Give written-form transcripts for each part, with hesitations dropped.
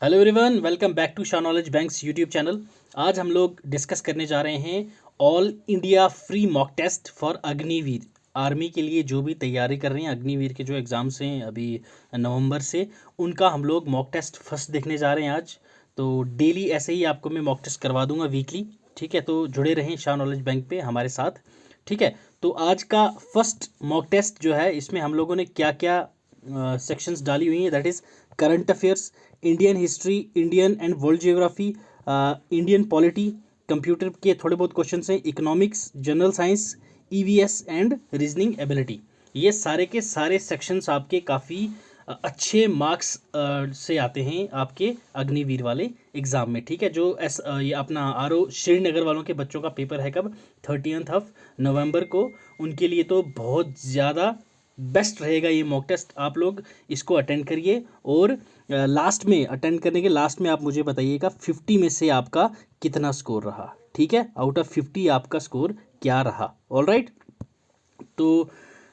Hello everyone, welcome back to Shah knowledge banks YouTube channel. आज हम लोग डिस्कस करने जा रहे हैं all India free mock test for Agniveer. Army के लिए जो भी तैयारी कर रहे हैं, अग्निवीर के जो एग्ज़ाम्स हैं अभी नवंबर से, उनका हम लोग मॉक टेस्ट फर्स्ट देखने जा रहे हैं आज। तो डेली ऐसे ही आपको मैं मॉक टेस्ट करवा दूंगा वीकली, ठीक है। तो जुड़े रहें शाह नॉलेज बैंक पे हमारे साथ, ठीक है। तो आज का फर्स्ट मॉक टेस्ट जो है, इसमें हम लोगों ने क्या क्या सेक्शंस डाली हुई हैं, that is current affairs, Indian history, Indian and world geography, Indian polity, computer के थोड़े बहुत क्वेश्चन हैं, economics, general science, EVS and reasoning ability. ये सारे के सारे सेक्शंस आपके काफ़ी अच्छे मार्क्स से आते हैं आपके अग्निवीर वाले एग्ज़ाम में, ठीक है। जो ये अपना आरओ श्रीनगर वालों के बच्चों का पेपर है कब, 30th ऑफ नवंबर को, उनके लिए तो बहुत ज़्यादा बेस्ट रहेगा ये मॉक टेस्ट। आप लोग इसको अटेंड करिए और लास्ट में, अटेंड करने के लास्ट में आप मुझे बताइएगा 50 में से आपका कितना स्कोर रहा, ठीक है। आउट ऑफ 50 आपका स्कोर क्या रहा। ऑल राइट, तो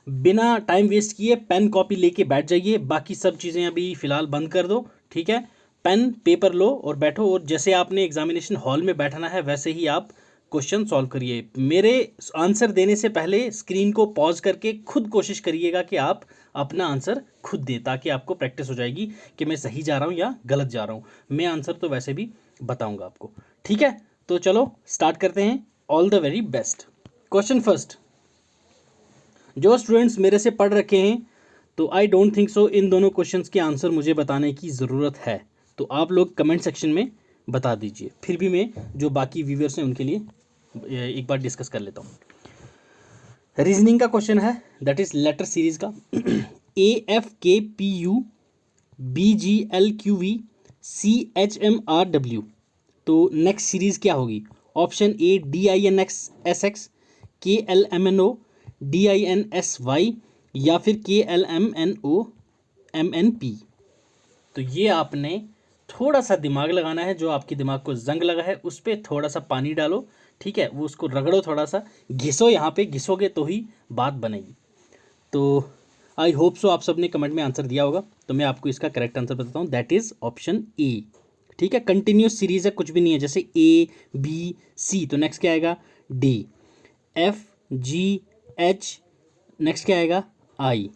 बिना टाइम वेस्ट किए पेन कॉपी लेके बैठ जाइए। बाकी सब चीज़ें अभी फ़िलहाल बंद कर दो, ठीक है। पेन पेपर लो और बैठो, और जैसे आपने एग्जामिनेशन हॉल में बैठना है वैसे ही आप क्वेश्चन सॉल्व करिए। मेरे आंसर देने से पहले स्क्रीन को पॉज करके खुद कोशिश करिएगा कि आप अपना आंसर खुद दें, ताकि आपको प्रैक्टिस हो जाएगी कि मैं सही जा रहा हूँ या गलत जा रहा हूँ। मैं आंसर तो वैसे भी बताऊँगा आपको, ठीक है। तो चलो स्टार्ट करते हैं। All the very best. Question first, जो स्टूडेंट्स मेरे से पढ़ रखे हैं, तो आई डोंट थिंक सो इन दोनों क्वेश्चंस के आंसर मुझे बताने की ज़रूरत है। तो आप लोग कमेंट सेक्शन में बता दीजिए, फिर भी मैं जो बाकी व्यूअर्स हैं उनके लिए एक बार डिस्कस कर लेता हूँ। रीजनिंग का क्वेश्चन है, दैट इज़ लेटर सीरीज का। AFKPU BGLQV CHMRW। तो नेक्स्ट सीरीज़ क्या होगी? Option A DINXSX, KLMNO, DINSY, या फिर KLMNOMNP। तो ये आपने थोड़ा सा दिमाग लगाना है। जो आपके दिमाग को जंग लगा है उस पर थोड़ा सा पानी डालो, ठीक है। वो उसको रगड़ो, थोड़ा सा घिसो, यहाँ पे घिसोगे तो ही बात बनेगी। तो आई होप सो आप सबने कमेंट में आंसर दिया होगा। तो मैं आपको इसका करेक्ट आंसर बताता हूँ, दैट इज़ ऑप्शन ए, ठीक है। कंटिन्यूस सीरीज है, कुछ भी नहीं है। जैसे ABC, तो नेक्स्ट क्या आएगा? DFGH, नेक्स्ट क्या आएगा? IKLM,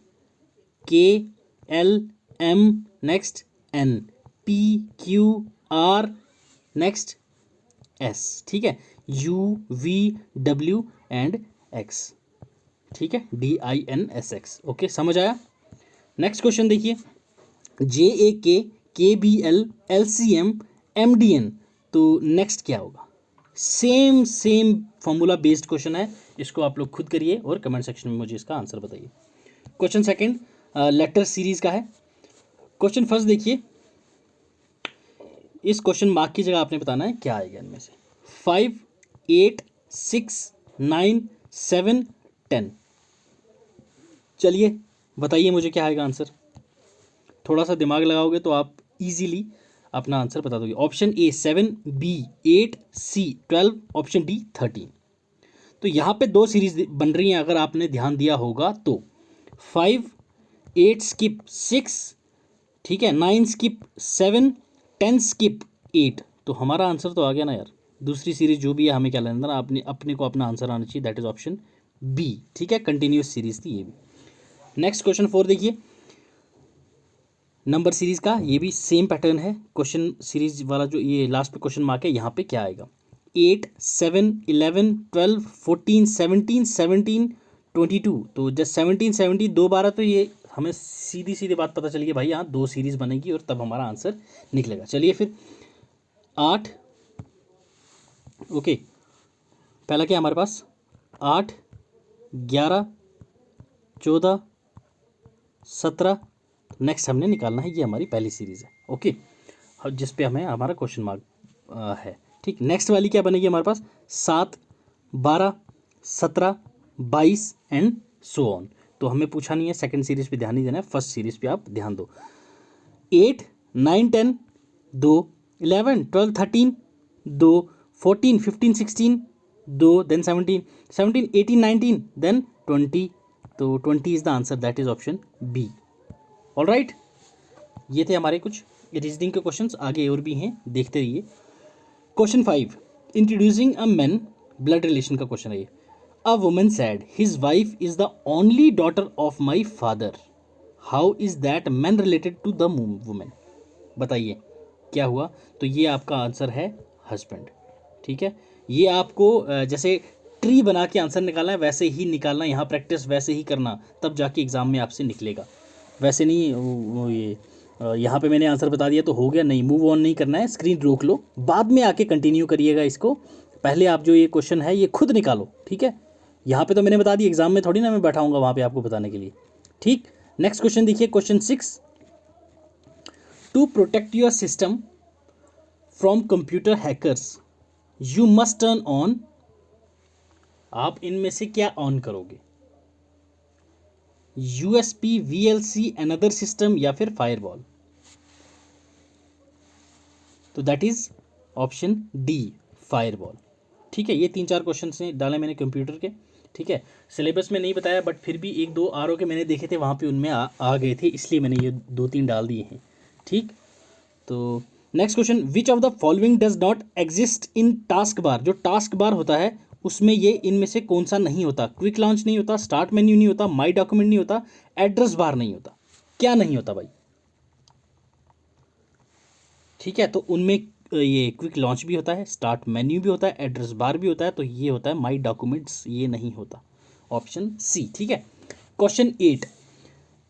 next NPQR, next S, ठीक है। UVW एंड X, ठीक है। DINSX, ओके, समझ आया। नेक्स्ट क्वेश्चन देखिए, JAK, KBL, LCM, MDN। तो नेक्स्ट क्या होगा? सेम फॉर्मूला बेस्ड क्वेश्चन है। इसको आप लोग खुद करिए और कमेंट सेक्शन में मुझे इसका आंसर बताइए। क्वेश्चन सेकंड लेटर सीरीज का है। क्वेश्चन फर्स्ट देखिए, इस क्वेश्चन मार्क की जगह आपने बताना है क्या आएगा इनमें से। 5, 8, 6, 9, 7, 10। चलिए बताइए मुझे क्या आएगा आंसर। थोड़ा सा दिमाग लगाओगे तो आप इजीली अपना आंसर बता दोगे। Option A 7, B 8, C 12, option D 13। तो यहाँ पे दो सीरीज बन रही हैं, अगर आपने ध्यान दिया होगा तो। 5, 8 स्किप 6, ठीक है। 9 स्किप 7, 10 स्किप 8। तो हमारा आंसर तो आ गया ना यार। दूसरी सीरीज जो भी है हमें क्या लेना ना, अपने को अपना आंसर आना चाहिए, दैट इज ऑप्शन बी, ठीक है। कंटिन्यूस सीरीज थी ये भी। नेक्स्ट क्वेश्चन 4 देखिए, नंबर सीरीज का, ये भी सेम पैटर्न है। क्वेश्चन सीरीज वाला जो ये लास्ट पे क्वेश्चन मार्क है, यहाँ पे क्या आएगा? 8, 7, 11, 12, 14, 17, 17, 22। तो जब 17, 17 दो बार, तो ये हमें सीधी सीधी बात पता चली है भाई, यहाँ दो सीरीज बनेगी और तब हमारा आंसर निकलेगा। चलिए फिर 8, ओके, पहला क्या हमारे पास? 8, 11, 14, 17। नेक्स्ट हमने निकालना है, ये हमारी पहली सीरीज़ है, ओके, जिस पे हमें हमारा क्वेश्चन मार्क है, ठीक। नेक्स्ट वाली क्या बनेगी हमारे पास? 7, 12, 17, 22 एंड सो ऑन। तो हमें पूछा नहीं है, सेकंड सीरीज पे ध्यान नहीं देना है, फर्स्ट सीरीज पे आप ध्यान दो। 8, 9, 10 2, 11, 12, 13 2, 14, 15, 16 2, देन 17, 17, 18, 19, देन 20। तो 20 is the answer, that is option B. All right, ये थे हमारे कुछ रीजनिंग के क्वेश्चंस आगे और भी हैं, देखते रहिए। Question 5, introducing a man, blood relation का क्वेश्चन है ये। A woman said his wife is the only daughter of my father, how is that man related to the woman. बताइए क्या हुआ। तो ये आपका आंसर है हस्बैंड। ठीक है, ये आपको जैसे ट्री बना के आंसर निकालना है वैसे ही निकालना, यहाँ प्रैक्टिस वैसे ही करना, तब जाके एग्जाम में आपसे निकलेगा। वैसे नहीं वो ये यहाँ पे मैंने आंसर बता दिया तो हो गया, नहीं, मूव ऑन नहीं करना है, स्क्रीन रोक लो, बाद में आके कंटिन्यू करिएगा इसको। पहले आप जो ये क्वेश्चन है ये खुद निकालो, ठीक है। यहाँ पे तो मैंने बता दिया, एग्जाम में थोड़ी ना मैं बैठाऊंगा वहाँ पे आपको बताने के लिए, ठीक। नेक्स्ट क्वेश्चन देखिए, question 6, to protect your system from computer hackers you must turn on, आप इनमें से क्या ऑन करोगे, यूएसपी, वीएलसी, अनदर सिस्टम या फिर फायरवॉल। तो that is option D, firewall. ठीक है, ये 3-4 क्वेश्चन से डाले मैंने कंप्यूटर के, ठीक है। सिलेबस में नहीं बताया बट फिर भी 1-2 आर के मैंने देखे थे वहाँ पे, उनमें आ गए थे, इसलिए मैंने ये 2-3 डाल दिए हैं, ठीक। तो next question, which of the following does not exist in task bar. जो टास्क बार होता है उसमें ये इनमें से कौन सा नहीं होता, क्विक लॉन्च नहीं होता, स्टार्ट मेन्यू नहीं होता, माई डॉक्यूमेंट नहीं होता, एड्रेस बार नहीं होता, क्या नहीं होता भाई। ठीक है, तो उनमें ये क्विक लॉन्च भी होता है, स्टार्ट मेन्यू भी होता है, एड्रेस बार भी होता है, तो ये होता है माई डॉक्यूमेंट्स, ये नहीं होता, ऑप्शन सी, ठीक है। Question 8,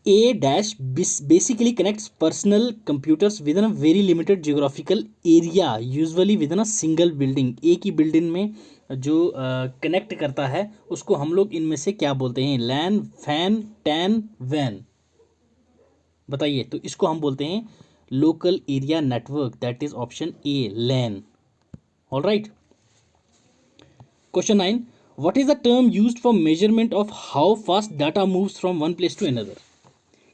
A dash basically connects personal computers with in a very limited geographical area usually with in a single building. एक ही बिल्डिंग में जो कनेक्ट करता है उसको हम लोग इनमें से क्या बोलते हैं, लैन, फैन, टैन, वैन। बताइए, तो इसको हम बोलते हैं local area network, that is option A, LAN. All right. Question 9, what is the term used for measurement of how fast data moves from one place to another.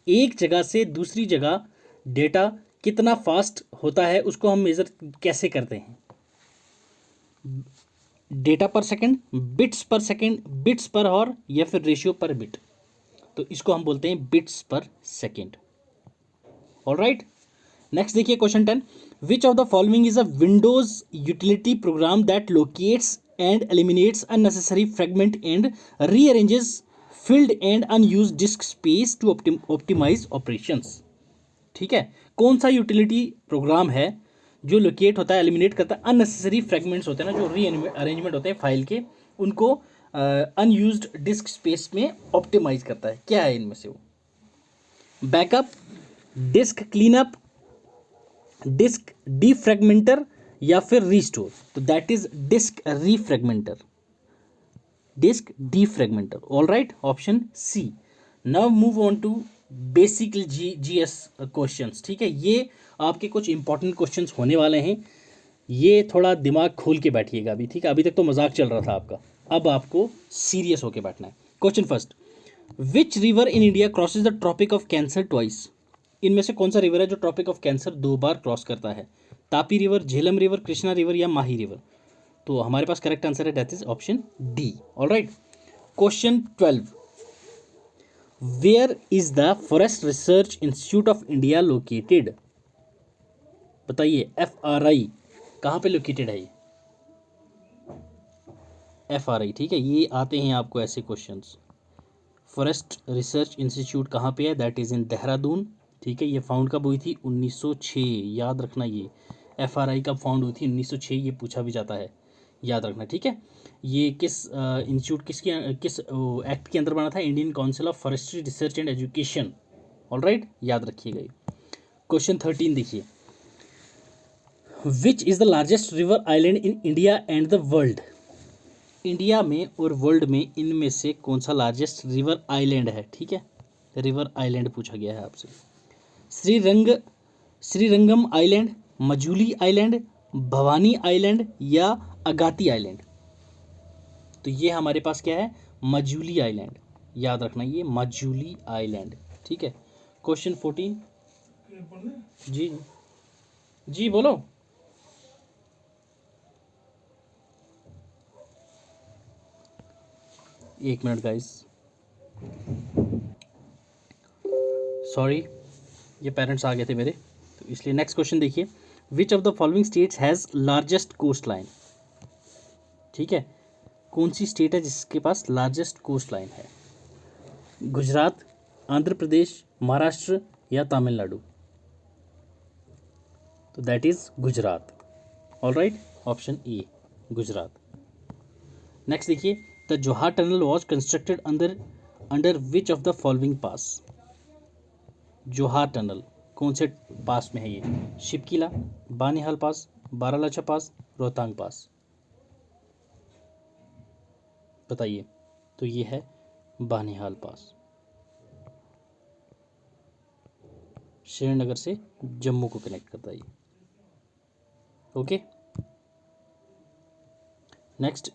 एक जगह से दूसरी जगह डेटा कितना फास्ट होता है उसको हम मेजर कैसे करते हैं, डेटा पर second, bits per second, bits पर हॉर, या फिर रेशियो पर बिट। तो इसको हम बोलते हैं bits per second. All right. Next देखिए, question 10, which of the following is a Windows utility program that locates and eliminates unnecessary fragment and rearranges filled and unused disk space to optimise operations. ठीक है, कौन सा utility programme है जो locate होता है, eliminate करता है अननेसेसरी फ्रेगमेंट्स होते हैं ना, जो री अरेंजमेंट होते हैं फाइल के, उनको अनयूज्ड डिस्क स्पेस में ऑप्टिमाइज करता है। क्या है इनमें से वो, backup, disk cleanup, disk defragmenter, या फिर रीस्टोर। तो that is disk refragmenter, disk defragmenter. All right, option C. Now move on to basic GS questions. ठीक है, ये आपके कुछ इंपॉर्टेंट क्वेश्चंस होने वाले हैं, ये थोड़ा दिमाग खोल के बैठिएगा अभी, ठीक है। अभी तक तो मजाक चल रहा था आपका, अब आपको सीरियस होके बैठना है। Question first, which river in India crosses the Tropic of Cancer twice. इनमें से कौन सा रिवर है जो ट्रॉपिक ऑफ कैंसर 2 बार क्रॉस करता है, Tapi river, Jhelum river, Krishna river, या माही रिवर। तो हमारे पास करेक्ट आंसर है, that is option D. All right. Question 12, where is the Forest Research Institute of India located. बताइए, FRI कहाँ पे लोकेटेड है ये, FRI, ठीक है। ये आते हैं आपको ऐसे क्वेश्चंस, फॉरेस्ट रिसर्च इंस्टीट्यूट कहाँ पे है, दैट इज इन देहरादून। ठीक है, ये फाउंड कब हुई थी, 1906, याद रखना। ये FRI कब फाउंड हुई थी, 1906, ये पूछा भी जाता है, याद रखना, ठीक है। ये किस इंस्टीट्यूट किस एक्ट के अंदर बना था, Indian council of forestry research and education. All right, याद रखिएगा। क्वेश्चन 13 देखिए, which is the largest river island in India and the world. India में और वर्ल्ड में इनमें से कौन सा लार्जेस्ट रिवर आइलैंड है, ठीक है। रिवर आइलैंड पूछा गया है आपसे, Srirangam island, Majuli island, Bhavani island, या अगाती आइलैंड। तो ये हमारे पास क्या है, मजूली आइलैंड, याद रखना, ये मजूली आइलैंड, ठीक है। क्वेश्चन 14, जी जी बोलो। एक मिनट गाइस, सॉरी, ये पेरेंट्स आ गए थे मेरे, तो इसलिए नेक्स्ट क्वेश्चन देखिए, which of the following states has largest coastline. ठीक है, कौन सी स्टेट है जिसके पास लार्जेस्ट कोस्ट लाइन है? गुजरात, आंध्र प्रदेश, महाराष्ट्र या तमिलनाडु? तो that is Gujarat. All right, option A Gujarat. Next देखिए, the Jawahar tunnel was constructed under which of the following pass. Jawahar tunnel कौन से पास में है ये? शिपकिला, बानिहाल पास, बारालाचा पास, रोहतांग पास? बताइए। तो ये है बानिहाल पास, श्रीनगर से जम्मू को कनेक्ट करता है ये। Okay, next,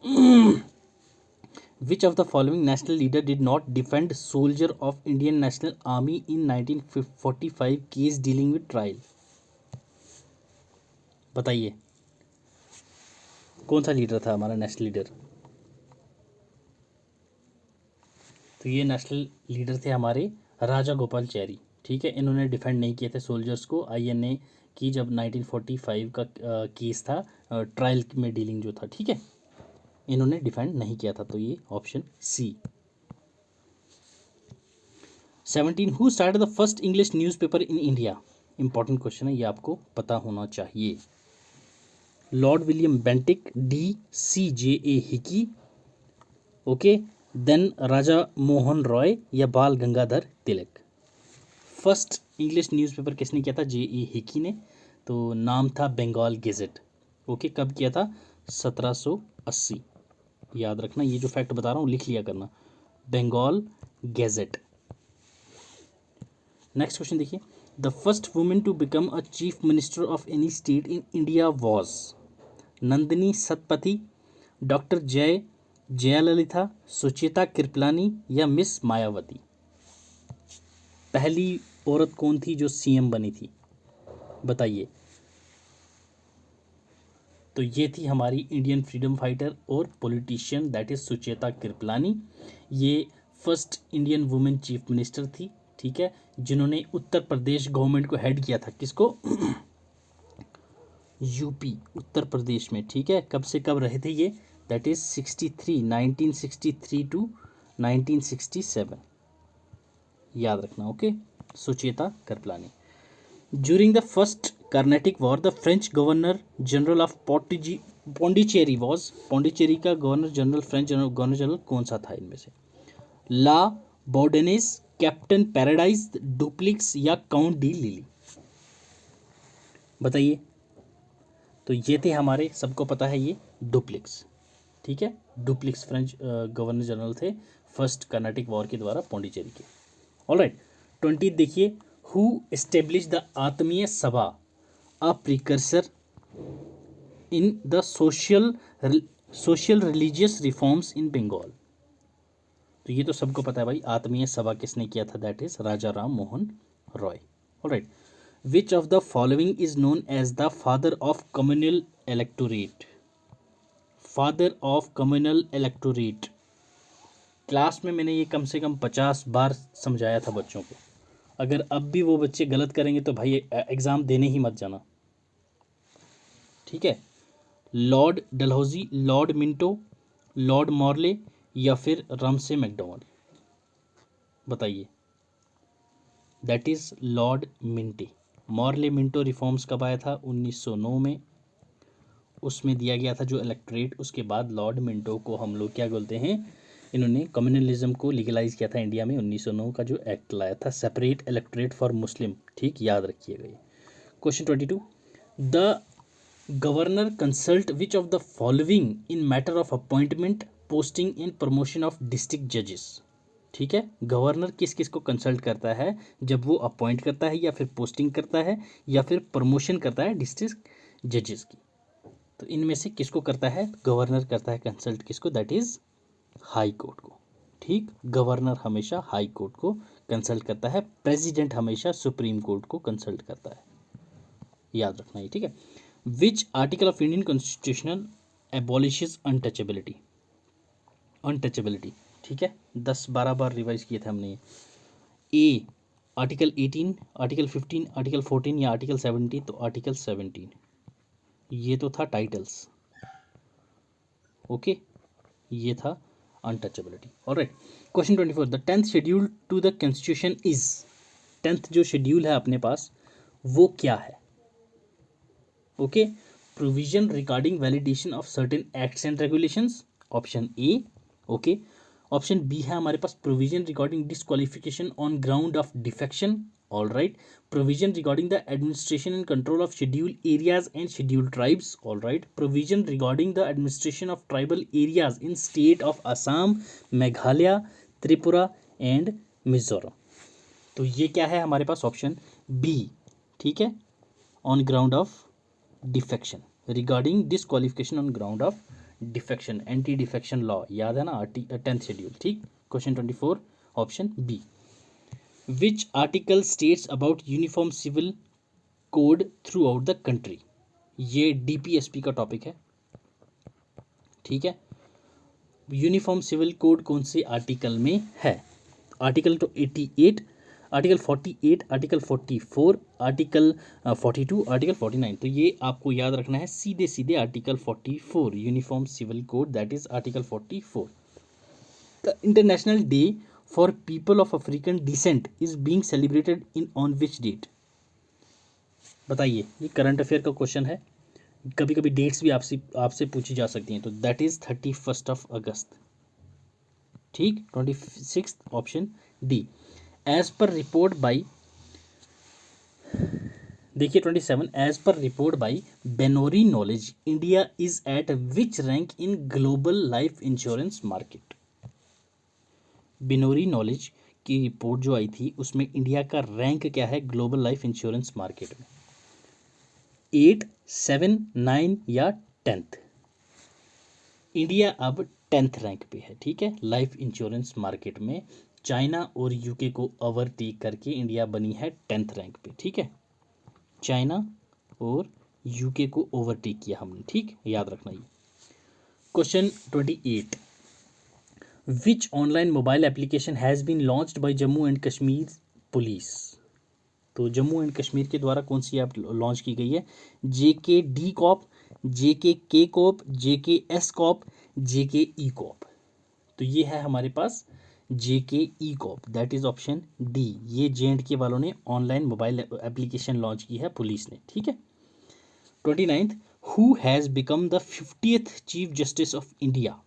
which of the following national leader did not defend soldier of Indian national army in 1945 case dealing with trial? बताइए, कौन सा लीडर था हमारा नेशनल लीडर? तो ये नेशनल लीडर थे हमारे राजा गोपालचारी। ठीक है, इन्होंने डिफेंड नहीं किए थे सोल्जर्स को आईएनए की जब 1945 का केस था, ट्रायल में डीलिंग जो था। ठीक है, इन्होंने डिफेंड नहीं किया था, तो ये option C. 17 who started the first English newspaper in India? Important question है, ये आपको पता होना चाहिए। Lord William Bentinck, D C J A Hickey, okay, then Raja Mohan Roy या Bal Gangadhar Tilak? First English newspaper किसने किया था? जे ए हिकी ने। तो नाम था बंगाल गेजेट। ओके, कब किया था? 1780। याद रखना, ये जो फैक्ट बता रहा हूँ लिख लिया करना, बंगाल गेजेट। नेक्स्ट क्वेश्चन देखिए, the first women to become a chief minister of any state in India was? Nandini Satpathy, doctor Jayalalithaa, Sucheta Kripalani या मिस मायावती? पहली औरत कौन थी जो सीएम बनी थी? बताइए। तो ये थी हमारी इंडियन फ्रीडम फाइटर और politician, that is Sucheta Kripalani. ये first Indian women chief minister थी। ठीक है, जिन्होंने उत्तर प्रदेश गवर्नमेंट को हेड किया था। किसको? यूपी, उत्तर प्रदेश में। ठीक है, कब से कब रहे थे ये? That is 1963 to 1967। याद रखना। Okay, Sucheta Kripalani. During the first Carnatic war the French governor general of Pondicherry was? Pondicherry का governor general, French governor general कौन सा था इनमें से? La Bourdonnais, captain Paradis, Dupleix या काउंट डी लिली? बताइए। तो ये थे हमारे, सबको पता है ये, डुप्लिक्स। ठीक है, डुप्लिक्स फ्रेंच गवर्नर जनरल थे फर्स्ट कर्नाटिक वॉर के द्वारा पौंडीचेरी के। ऑलराइट, 20 देखिए, who establish the Atmiya Sabha, a precursor in the social religious reforms in Bengal? तो ये तो सबको पता है भाई, आत्मीय सभा किसने किया था? That is Raja Ram Mohan Roy. Alright, which of the following is known as the father of communal electorate? Father of communal electorate, class में मैंने ये कम से कम 50 बार समझाया था बच्चों को। अगर अब भी वो बच्चे गलत करेंगे तो भाई एग्ज़ाम देने ही मत जाना। ठीक है, Lord Dalhousie, Lord Minto, Lord Morley या फिर रमसे मैकडॉमल? बताइए। दैट इज़ लॉर्ड मिंटे। मॉर्ले मिंटो रिफॉर्म्स कब आया था? 1909 में। उसमें दिया गया था जो इलेक्ट्रेट, उसके बाद लॉर्ड मिंटो को हम लोग क्या बोलते हैं, इन्होंने कम्युनलिज्म को लीगलाइज किया था इंडिया में। 1909 का जो एक्ट लाया था, सेपरेट इलेक्ट्रेट फॉर मुस्लिम। ठीक, याद रखिएगा ये। Question 22, the governor consult which of the following in matter of appointment, posting in promotion of district जजेस? ठीक है, गवर्नर किस किस को कंसल्ट करता है जब वो अपॉइंट करता है या फिर पोस्टिंग करता है या फिर प्रमोशन करता है डिस्ट्रिक्ट जजेस की? तो इनमें से किसको करता है? गवर्नर करता है कंसल्ट। किसको? दैट इज हाई कोर्ट को। ठीक, गवर्नर हमेशा हाई कोर्ट को कंसल्ट करता है, प्रेसिडेंट हमेशा सुप्रीम कोर्ट को कंसल्ट करता है। याद रखना ये। ठीक है, which article of Indian constitutional abolishes untouchability? Untouchability, ठीक है, 10-12 बार रिवाइज किए थे हमने। ए आर्टिकल 18, आर्टिकल 15, आर्टिकल 14 या आर्टिकल 17? तो आर्टिकल 17, ये तो था टाइटल्स, ओके, ये था untouchability. Alright, question 24, the 10th schedule to the constitution is, 10th जो शेड्यूल है अपने पास वो क्या है? Okay, provision regarding validation of certain acts and regulations, option A. Okay, option B है हमारे पास provision regarding disqualification on ground of defection, all right, provision regarding the administration and control of schedule areas and schedule tribes, all right, provision regarding the administration of tribal areas in state of Assam, Meghalaya, Tripura and Mizoram. तो ये क्या है हमारे पास? Option B, ठीक है, on ground of defection, regarding disqualification on ground of defection, anti defection law, याद है ना, 10th शेड्यूल, ठीक। Question 24, option B, which article states about uniform civil code throughout the country? ये DPSP का topic है, ठीक है। Uniform civil code कौन से आर्टिकल में है? आर्टिकल तो 88, आर्टिकल 48, आर्टिकल 44, आर्टिकल 42, आर्टिकल 49। तो ये आपको याद रखना है सीधे सीधे article 44, uniform civil code, that is article 44। The international day for people of African descent is being celebrated in on which date? बताइए, ये करंट अफेयर का क्वेश्चन है, कभी कभी डेट्स भी आपसे पूछी जा सकती हैं। तो दैट इज 31 अगस्त, ठीक। 26, option D. As per report by, देखिए 27, as per report by Benori knowledge, India is at which rank in global life insurance market? Benori knowledge की रिपोर्ट जो आई थी उसमें इंडिया का रैंक क्या है ग्लोबल लाइफ इंश्योरेंस मार्केट में? 8, 7, 9 या 10th? इंडिया अब 10th रैंक पे है, ठीक है, लाइफ इंश्योरेंस मार्केट में। चाइना और यूके को ओवरटेक करके इंडिया बनी है 10th रैंक पे, ठीक है। चाइना और यूके को ओवरटेक किया हमने, ठीक, याद रखना ये। Question 28, which online mobile application has been launched by Jammu and Kashmir police? तो जम्मू एंड कश्मीर के द्वारा कौन सी ऐप लॉन्च की गई है? JK D cop, JK K cop, JK S cop, JK E cop. तो ये है हमारे पास JK E cop, that is option D. ये JK वालों ने ऑनलाइन मोबाइल एप्लीकेशन लॉन्च की है पुलिस ने, ठीक है। 29th, who has become the 50th chief justice of India?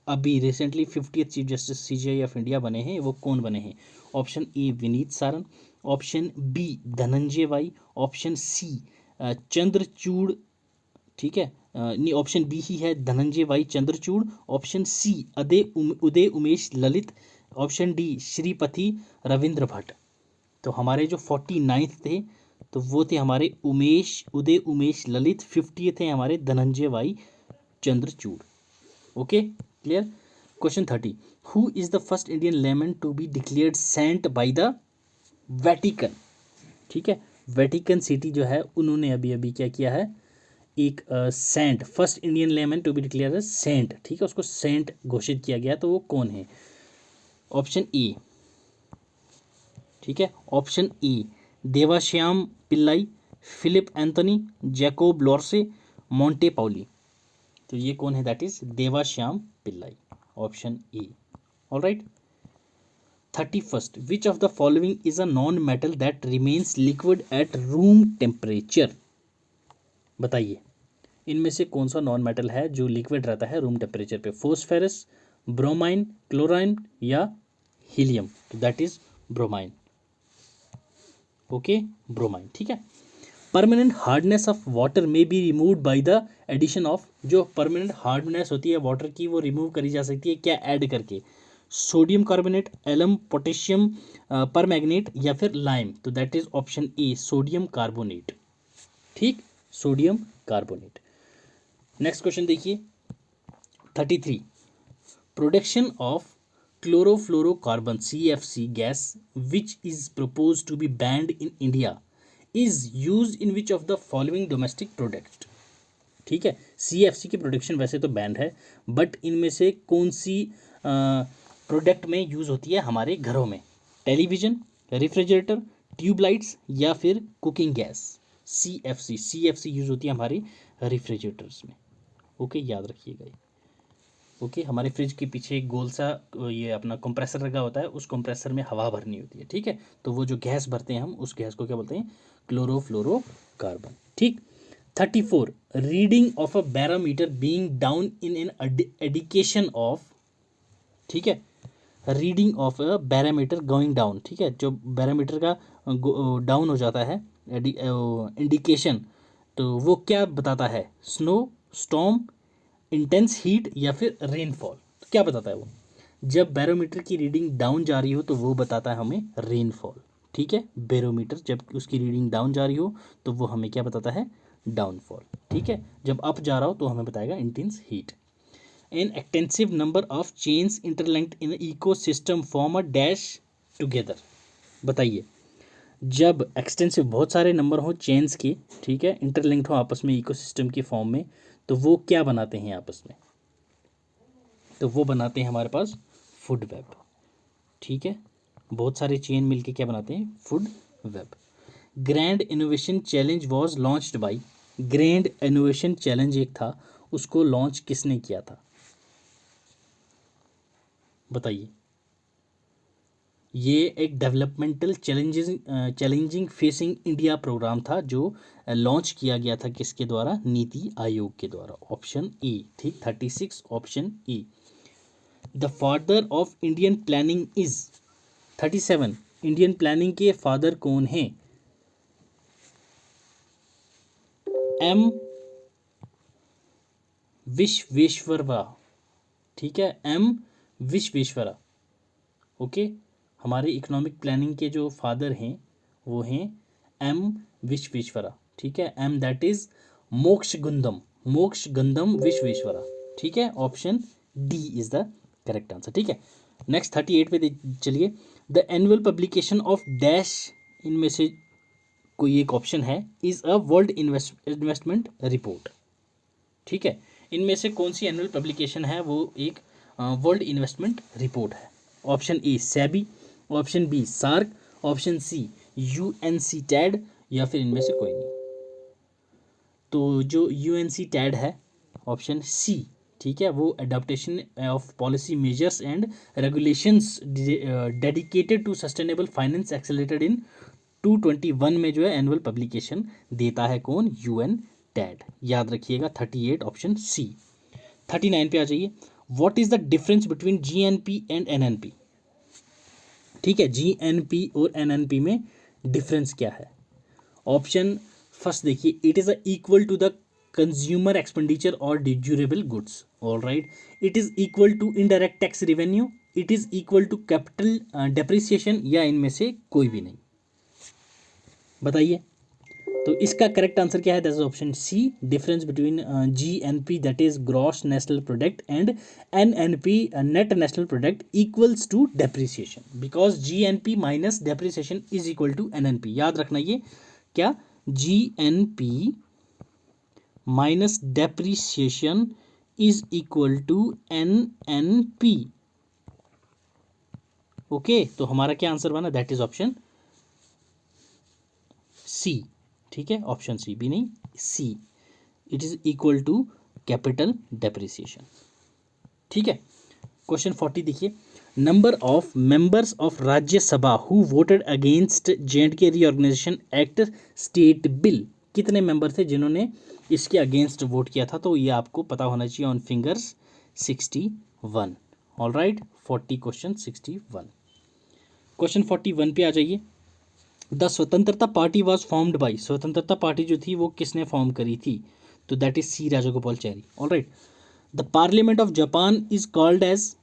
अभी recently 50th chief justice CJI of India बने हैं, वो कौन बने हैं? Option A Vineet Saran, option B Dhananjaya Y, option C Chandrachud, ठीक है, नहीं, ऑप्शन बी ही है Dhananjaya Y Chandrachud, option C Uday Umesh Lalit, option D Sripathi Ravindra Bhat. तो हमारे जो 49th थे तो वो थे हमारे उदय उमेश ललित, 50 थे हमारे Dhananjaya Y Chandrachud, okay, clear. Question 30, who is the first Indian layman to be declared saint by the Vatican? ठीक है, वेटिकन सिटी जो है उन्होंने अभी अभी क्या किया है, एक saint, first Indian layman to be declared saint, ठीक है, उसको सेंट घोषित किया गया। तो वो कौन है? ऑप्शन ए, ठीक है, option A Devasahayam Pillai, Philip Anthony, Jacob Lorse, Monte Pauli. तो ये कौन है? That is Devasahayam Pillai, option A, alright. 31st, which of the following is a non metal that remains liquid at room temperature? बताइए, इनमें से कौन सा नॉन मेटल है जो लिक्विड रहता है रूम टेम्परेचर पे? फोस्फेरस, ब्रोमाइन, क्लोराइन या हीलियम? तो that is bromine, okay, bromine, ठीक है। परमानेंट हार्डनेस ऑफ वाटर में be removed by the addition of, जो परमानेंट हार्डनेस होती है वाटर की वो रिमूव करी जा सकती है क्या ऐड करके? Sodium carbonate, alum, potassium permanganate या फिर लाइम? तो that is option A sodium carbonate, ठीक, सोडियम कार्बोनेट। नेक्स्ट क्वेश्चन देखिए 33, production of chlorofluorocarbon CFC gas which is propose to be banned in India is use in which of the following domestic product? ठीक है, CFC की production वैसे तो band है, but इनमें से कौन सी प्रोडक्ट में यूज़ होती है हमारे घरों में? टेलीविज़न, रेफ्रिजरेटर, ट्यूबलाइट्स या फिर कुकिंग गैस, CFC यूज़ होती है हमारी रेफ्रिजरेटर्स में। ओके, याद रखिएगा ये। ओके, हमारे फ्रिज के पीछे एक गोल सा ये अपना कंप्रेसर लगा होता है, उस कंप्रेसर में हवा भरनी होती है, ठीक है। तो वो जो गैस भरते हैं हम, उस गैस को क्या बोलते हैं? क्लोरोफ्लोरोकार्बन, ठीक। 34, reading of a barometer being down in an indication of, ठीक है, reading of a barometer going down, ठीक है, जो बैरोमीटर का डाउन हो जाता है इंडिकेशन, तो वो क्या बताता है? स्नो, स्टॉर्म, इंटेंस हीट या फिर रेनफॉल। तो क्या बताता है वो? जब बैरोमीटर की रीडिंग डाउन जा रही हो तो वो बताता है हमें रेनफॉल, ठीक है। बैरोमीटर जब उसकी रीडिंग डाउन जा रही हो तो वो हमें क्या बताता है? डाउनफॉल, ठीक है। जब अप जा रहा हो तो हमें बताएगा intense heat. An extensive number of chains interlinked in ecosystem form a dash together. बताइए, जब एक्सटेंसिव बहुत सारे नंबर हो चेन्स के, ठीक है, इंटरलिंक्ड हो आपस में इकोसिस्टम की फॉर्म में, तो वो क्या बनाते हैं आपस में? तो वो बनाते हैं हमारे पास फूड वेब, ठीक है। बहुत सारे चेन मिलके क्या बनाते हैं? Food web. Grand innovation challenge was launched by, grand innovation challenge एक था, उसको लॉन्च किसने किया था? बताइए। ये एक developmental challenging facing India program था जो लॉन्च किया गया था किसके द्वारा? नीति आयोग के द्वारा। ऑप्शन ए, ठीक। 36 option A. The father of Indian planning is, 37, Indian planning के फादर कौन हैं? एम विश्वेश्वरवा, ठीक है, एम विश्वेश्वरा। ओके, हमारे इकोनॉमिक प्लानिंग के जो फादर हैं वो हैं एम विश्वेश्वरा, ठीक है। M that is Mokshagundam Visvesvaraya, ठीक है। Option D is the correct answer, ठीक है। नेक्स्ट 38 पे चलिए। The annual publication of dash, इनमें से कोई एक ऑप्शन है, is a world investment report, ठीक है। इनमें से कौन सी एनुअल पब्लिकेशन है? वो एक वर्ल्ड इन्वेस्टमेंट रिपोर्ट है। Option A SEBI, option B SAARC, option C UNCTAD, या फिर इनमें से कोई नहीं। तो जो UNCTAD है, ऑप्शन सी, ठीक है, वो adaptation of policy measures and regulations dedicated to sustainable finance accelerated in 221 में जो है एनुअल पब्लिकेशन देता है कौन? UNTAD, याद रखिएगा। 38 ऑप्शन सी। 39 पे आ जाइए। What is the difference between GNP and NNP? ठीक है, GNP और NNP में डिफरेंस क्या है? ऑप्शन फर्स्ट देखिए, it is equal to the consumer expenditure और durable goods, all right. It is equal to indirect tax revenue, it is equal to capital depreciation, या इनमें से कोई भी नहीं। बताइए। तो इसका करेक्ट आंसर क्या है? That is option C, difference between GNP that is gross national product and NNP net national product equals to depreciation, because GNP minus depreciation is equal to NNP। याद रखना ये क्या? GNP minus depreciation is equal to NNP। Okay, तो हमारा क्या answer बना? That is option सी, ठीक है, ऑप्शन सी, बी नहीं, C. It is equal to capital depreciation, ठीक है। क्वेश्चन 40 देखिए। Number of members of Rajya Sabha who voted against J&K reorganisation act state bill, कितने मेंबर थे जिन्होंने इसके अगेंस्ट वोट किया था? तो ये आपको पता होना चाहिए on fingers, 61, all right. 40 question 61। Question 41 पे आ जाइए। The Swatantra party was formed by, Swatantra party जो थी वो किसने फॉर्म करी थी? तो that is C, Rajagopalachari, all right. The parliament of Japan is called as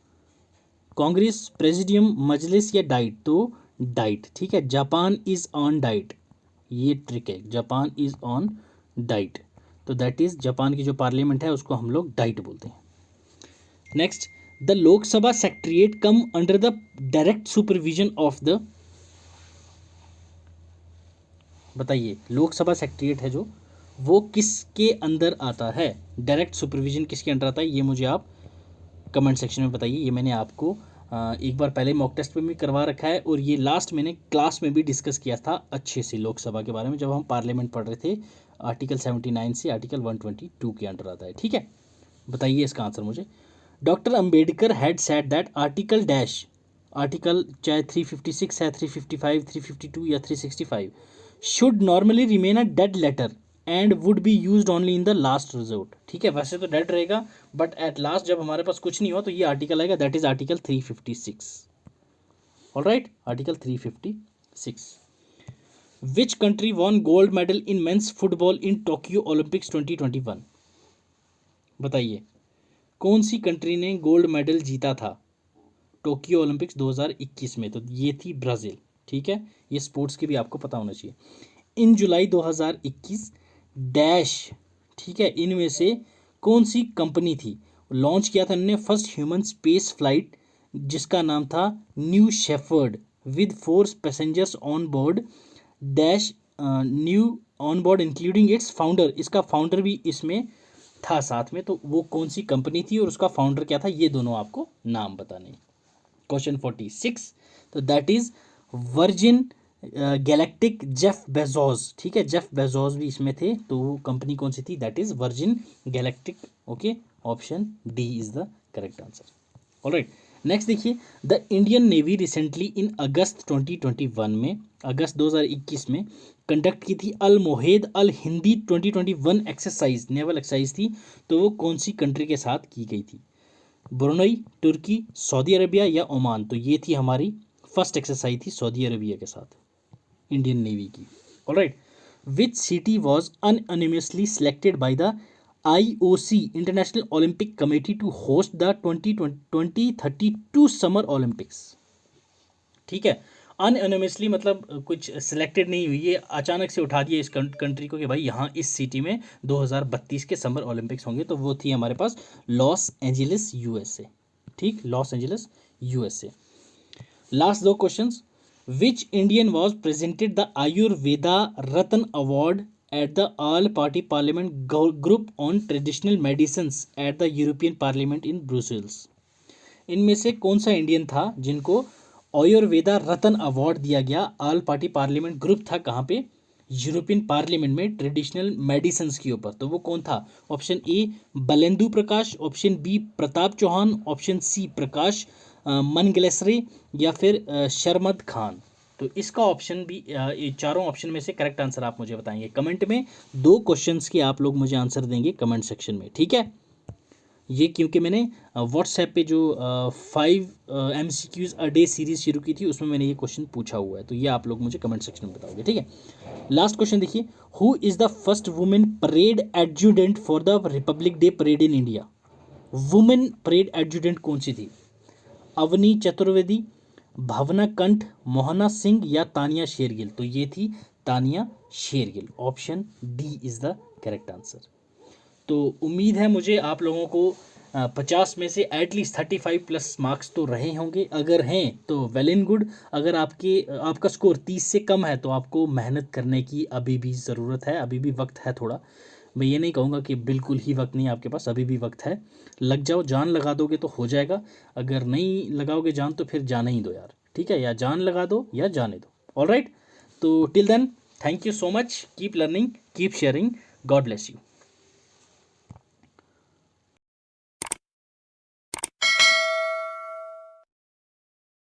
Congress, presidium, मजलिस या डाइट? तो डाइट, ठीक है। जापान इज ऑन डाइट, ये ट्रिक है, जापान इज ऑन डाइट, तो दैट इज जापान की जो पार्लियामेंट है उसको हम लोग डाइट बोलते हैं। Next, the Lok Sabha secretariat come under the direct supervision of the, बताइए, लोकसभा सेक्रेटेरिएट है जो, वो किसके अंदर आता है? डायरेक्ट सुपरविजन किसके अंडर आता है? ये मुझे आप कमेंट सेक्शन में बताइए। ये मैंने आपको एक बार पहले मॉक टेस्ट में भी करवा रखा है, और ये लास्ट मैंने क्लास में भी डिस्कस किया था अच्छे से लोकसभा के बारे में, जब हम पार्लियामेंट पढ़ रहे थे। आर्टिकल 79 से आर्टिकल 122 के अंडर आता है। ठीक है, बताइए इसका आंसर मुझे। Doctor Ambedkar had said that article dash, article चाहे 356 है, 355, 352 या 365, should normally remain a dead letter and would be used only in the last resort. ठीक है, वैसे तो डेड रहेगा, बट एट लास्ट जब हमारे पास कुछ नहीं हो तो ये आर्टिकल आएगा, that is article 356। Alright, article 356। Which country won gold medal in men's football in Tokyo Olympics 2021? बताइए कौन सी कंट्री ने गोल्ड मेडल जीता था टोक्यो ओलंपिक्स 2021 में? तो ये थी ब्राज़ील। ठीक है, ये स्पोर्ट्स की भी आपको पता होना चाहिए। इन जुलाई 2021 डैश, ठीक है, इनमें से कौन सी कंपनी थी, लॉन्च किया था इन्होंने फर्स्ट ह्यूमन स्पेस फ्लाइट, जिसका नाम था new shepherd, with 4 passengers on board dash, new on board including it's founder, इसका फाउंडर भी इसमें था साथ में। तो वो कौन सी कंपनी थी और उसका फाउंडर क्या था, ये दोनों आपको नाम बताने। क्वेश्चन 46, तो that is Virgin galactic Jeff Bezos. ठीक है, जेफ बेजोस भी इसमें थे, तो वो कंपनी कौन सी थी, that is Virgin Galactic. Okay, option D is the correct answer. Alright, next देखिए, the Indian navy recently in August 2021 में, अगस्त 2021 में कंडक्ट की थी Al Mohed Al Hindi 2021 exercise, naval exercise थी, तो वो कौन सी कंट्री के साथ की गई थी? ब्रुनई, तुर्की, सऊदी अरबिया या ओमान? तो ये थी हमारी फर्स्ट एक्सरसाइज थी सऊदी अरबिया के साथ इंडियन नेवी की। Alright, which city was unanimously selected by the IOC International Olympic Committee to host the 2032 summer Olympics? ठीक है, अनएनिमसली मतलब कुछ सिलेक्टेड नहीं हुई, ये अचानक से उठा दिया इस कंट्री को कि भाई यहाँ इस सिटी में 2032 के समर ओलंपिक्स होंगे, तो वो थी हमारे पास लॉस एंजलिस USA। ठीक, Los Angeles USA। Last 2 questions, which Indian was presented the Ayurveda Ratna award at the all party parliament group on traditional medicines at the European parliament in Brussels? इनमें से कौन सा इंडियन था जिनको आयुर्वेदा रत्न award दिया गया? All party parliament group था कहाँ पे? यूरोपियन पार्लियामेंट में, ट्रेडिशनल मेडिसिन्स के ऊपर। तो वो कौन था? Option A Balendu Prakash, option B Pratap Chauhan, option C Prakash मनगलेसरे, या फिर शर्मद खान। तो इसका ऑप्शन भी, ये चारों ऑप्शन में से करेक्ट आंसर आप मुझे बताएंगे कमेंट में। 2 क्वेश्चंस के आप लोग मुझे आंसर देंगे कमेंट सेक्शन में। ठीक है, ये क्योंकि मैंने व्हाट्सएप पे जो 5 MCQs अ डे सीरीज शुरू की थी, उसमें मैंने ये क्वेश्चन पूछा हुआ है, तो ये आप लोग मुझे कमेंट सेक्शन में बताओगे। ठीक है, लास्ट क्वेश्चन देखिए, who is the first women parade adjutant for the Republic day parade in India? Women parade adjutant कौन सी थी? अवनी चतुर्वेदी, भावना कंठ, मोहना सिंह या तानिया शेरगिल? तो ये थी Tania Shergil. Option D is the correct answer. तो उम्मीद है मुझे आप लोगों को 50 में से एटलीस्ट 35 प्लस मार्क्स तो रहे होंगे। अगर हैं तो वेल एंड गुड, अगर आपका स्कोर 30 से कम है तो आपको मेहनत करने की अभी भी ज़रूरत है, अभी भी वक्त है थोड़ा। मैं ये नहीं कहूँगा कि बिल्कुल ही वक्त नहीं है आपके पास, अभी भी वक्त है। लग जाओ, जान लगा दोगे तो हो जाएगा। अगर नहीं लगाओगे जान तो फिर जाने ही दो यार। ठीक है, या जान लगा दो या जाने दो। ऑलराइट, तो till then thank you so much, keep learning, keep sharing, God bless you.